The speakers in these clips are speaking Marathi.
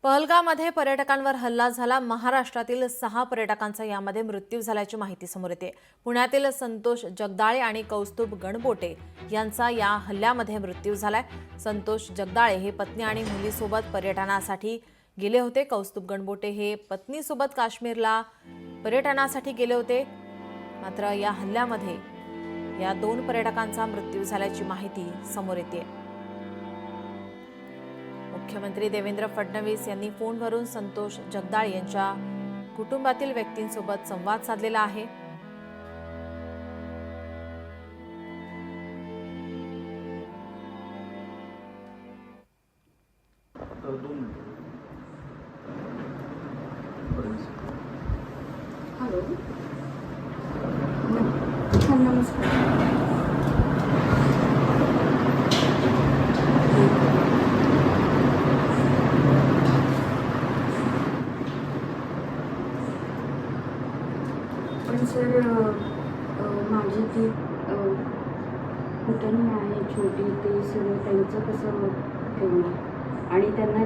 पहलगाममध्ये पर्यटकांवर हल्ला झाला। महाराष्ट्रातील 6 पर्यटकांचा यामध्ये मृत्यू झाल्याची माहिती समोर येते। पुण्यातील संतोष जगदाळे आणि कौस्तुभ गणबोटे यांचा या हल्ल्यामध्ये मृत्यू झालाय। संतोष जगदाळे हे पत्नी आणि मुलीसोबत पर्यटनासाठी गेले होते। कौस्तुभ गणबोटे हे पत्नीसोबत काश्मीरला पर्यटनासाठी गेले होते। मात्र या हल्ल्यामध्ये या 2 पर्यटकांचा मृत्यू झाल्याची माहिती समोर येते। मुख्यमंत्री देवेंद्र फडणवीस यांनी फोनवरून संतोष जगदाळे यांच्या कुटुंबातील व्यक्तींसोबत संवाद साधलेला आहे। हॅलो, नमस्कार। पण सर, माझी ती पुतणी आहे छोटी, ते सगळं त्यांचं कसं ठेवणार आणि त्यांना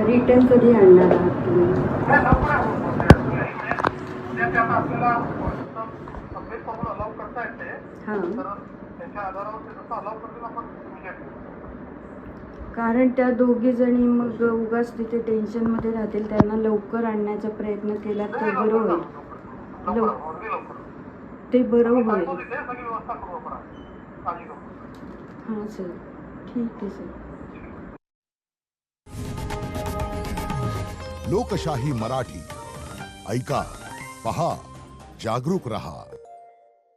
रिटर्न कधी आणणार आहात तुम्ही? कारण त्या दोघी जणी मग उगाच तिथे टेन्शनमध्ये राहतील, त्यांना लवकर आणण्याचा प्रयत्न केला तर बरं होईल। ते बरं होईल। हां सर, ठीक आहे सर। लोकशाही मराठी ऐका, पहा, जागरूक रहा।